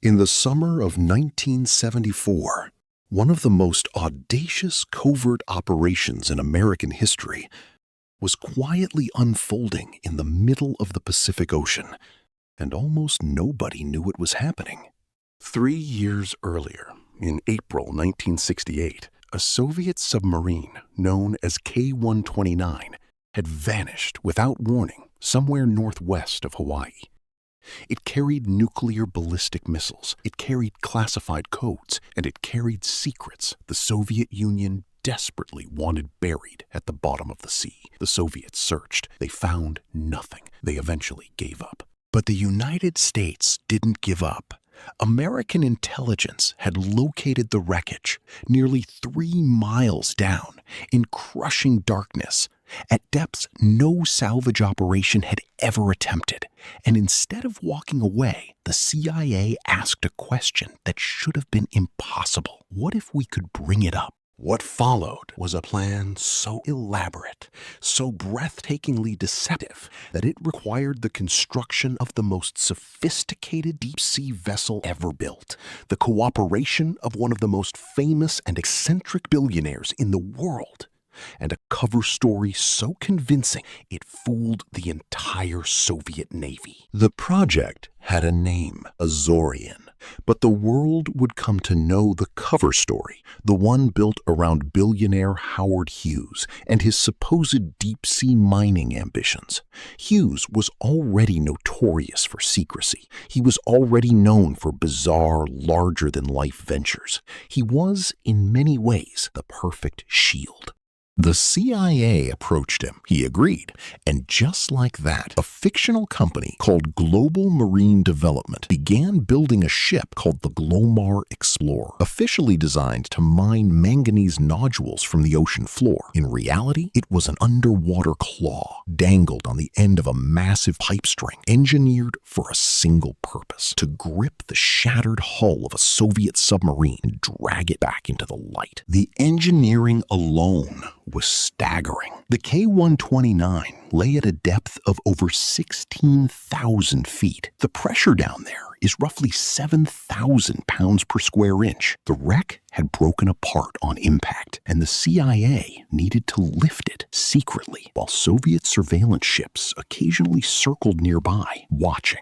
In the summer of 1974, one of the most audacious covert operations in American history was quietly unfolding in the middle of the Pacific Ocean, and almost nobody knew it was happening. 3 years earlier, in April 1968, a Soviet submarine known as K-129 had vanished without warning somewhere northwest of Hawaii. It carried nuclear ballistic missiles, it carried classified codes, and it carried secrets the Soviet Union desperately wanted buried at the bottom of the sea. The Soviets searched. They found nothing. They eventually gave up. But the United States didn't give up. American intelligence had located the wreckage nearly 3 miles down in crushing darkness at depths no salvage operation had ever attempted. And instead of walking away, the CIA asked a question that should have been impossible. What if we could bring it up? What followed was a plan so elaborate, so breathtakingly deceptive, that it required the construction of the most sophisticated deep-sea vessel ever built, the cooperation of one of the most famous and eccentric billionaires in the world, and a cover story so convincing it fooled the entire Soviet Navy. The project had a name, Azorian, but the world would come to know the cover story, the one built around billionaire Howard Hughes and his supposed deep-sea mining ambitions. Hughes was already notorious for secrecy. He was already known for bizarre, larger-than-life ventures. He was, in many ways, the perfect shield. The CIA approached him. He agreed. And just like that, a fictional company called Global Marine Development began building a ship called the Glomar Explorer, officially designed to mine manganese nodules from the ocean floor. In reality, it was an underwater claw dangled on the end of a massive pipe string, engineered for a single purpose: to grip the shattered hull of a Soviet submarine and drag it back into the light. The engineering alone was staggering. The K-129 lay at a depth of over 16,000 feet. The pressure down there is roughly 7,000 pounds per square inch. The wreck had broken apart on impact, and the CIA needed to lift it secretly while Soviet surveillance ships occasionally circled nearby, watching.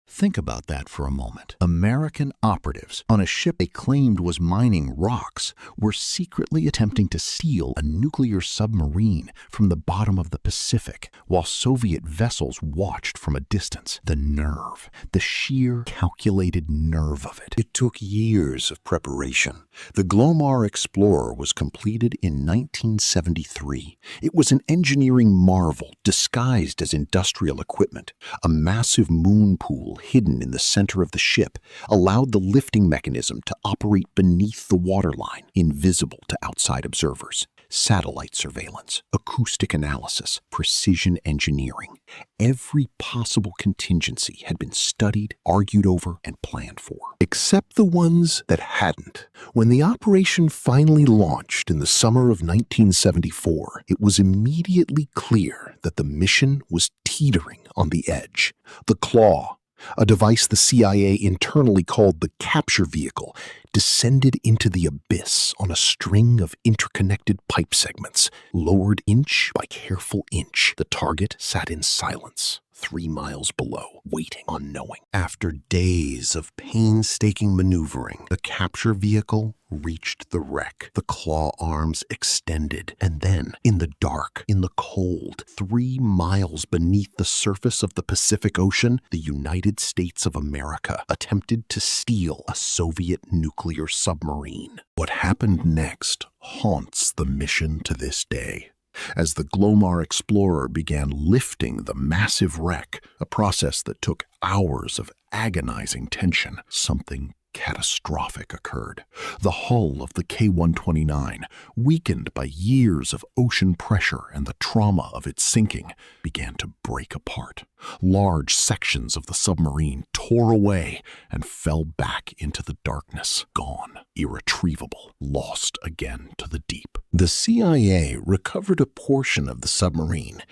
Think about that for a moment. American operatives on a ship they claimed was mining rocks were secretly attempting to steal a nuclear submarine from the bottom of the Pacific, while Soviet vessels watched from a distance. The nerve, the sheer calculated nerve of it. It took years of preparation. The Glomar Explorer was completed in 1973. It was an engineering marvel disguised as industrial equipment. A massive moon pool hidden in the center of the ship allowed the lifting mechanism to operate beneath the waterline, invisible to outside observers. Satellite surveillance, acoustic analysis, precision engineering. Every possible contingency had been studied, argued over, and planned for, except the ones that hadn't. When the operation finally launched in the summer of 1974, it was immediately clear that the mission was teetering on the edge. The Claw, a device the CIA internally called the capture vehicle, descended into the abyss on a string of interconnected pipe segments. Lowered inch by careful inch, the target sat in silence, 3 miles below, waiting, unknowing. After days of painstaking maneuvering, the capture vehicle reached the wreck. The claw arms extended, and then, in the dark, in the cold, 3 miles beneath the surface of the Pacific Ocean, the United States of America attempted to steal a Soviet nuclear submarine. What happened next haunts the mission to this day. As the Glomar Explorer began lifting the massive wreck, a process that took hours of agonizing tension, something catastrophic occurred. The hull of the K-129, weakened by years of ocean pressure and the trauma of its sinking, began to break apart. Large sections of the submarine tore away and fell back into the darkness, gone, irretrievable, lost again to the deep. The CIA recovered a portion of the submarine.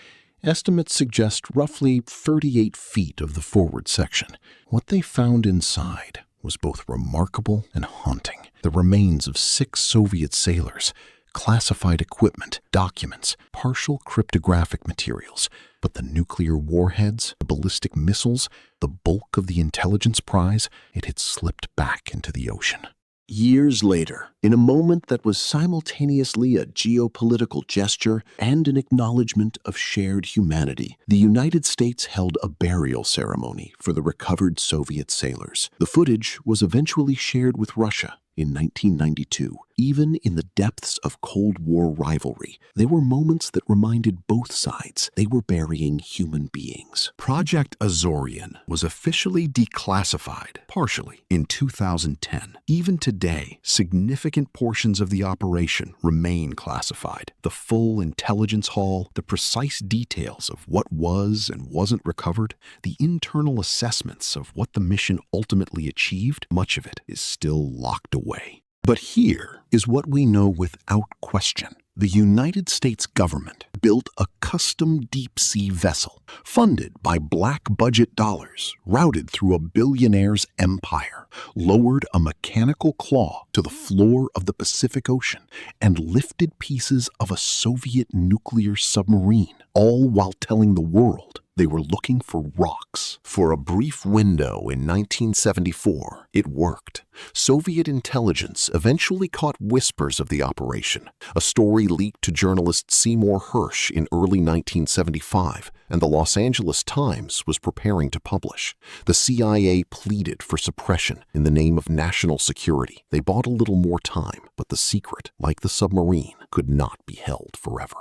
Estimates suggest roughly 38 feet of the forward section. What they found inside was both remarkable and haunting. The remains of 6 Soviet sailors, classified equipment, documents, partial cryptographic materials, but the nuclear warheads, the ballistic missiles, the bulk of the intelligence prize, it had slipped back into the ocean. Years later, in a moment that was simultaneously a geopolitical gesture and an acknowledgement of shared humanity, the United States held a burial ceremony for the recovered Soviet sailors. The footage was eventually shared with Russia in 1992. Even in the depths of Cold War rivalry, there were moments that reminded both sides they were burying human beings. Project Azorian was officially declassified, partially, in 2010. Even today, significant portions of the operation remain classified. The full intelligence haul, the precise details of what was and wasn't recovered, the internal assessments of what the mission ultimately achieved, much of it is still locked away. But here is what we know without question. The United States government built a custom deep-sea vessel funded by black budget dollars, routed through a billionaire's empire, lowered a mechanical claw to the floor of the Pacific Ocean, and lifted pieces of a Soviet nuclear submarine, all while telling the world they were looking for rocks. For a brief window in 1974, it worked. Soviet intelligence eventually caught whispers of the operation, a story leaked to journalist Seymour Hersh in early 1975, and the Los Angeles Times was preparing to publish. The CIA pleaded for suppression in the name of national security. They bought a little more time, but the secret, like the submarine, could not be held forever.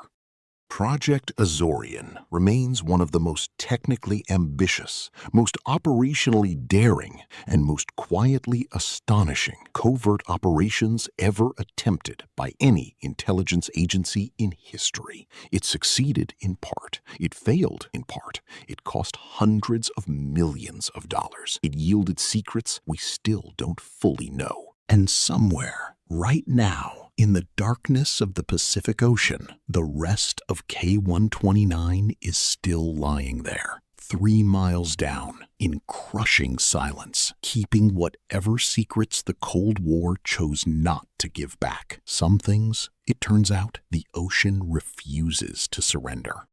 Project Azorian remains one of the most technically ambitious, most operationally daring, and most quietly astonishing covert operations ever attempted by any intelligence agency in history. It succeeded in part. It failed in part. It cost hundreds of millions of dollars. It yielded secrets we still don't fully know. And somewhere, right now, in the darkness of the Pacific Ocean, the rest of K-129 is still lying there, 3 miles down, in crushing silence, keeping whatever secrets the Cold War chose not to give back. Some things, it turns out, the ocean refuses to surrender.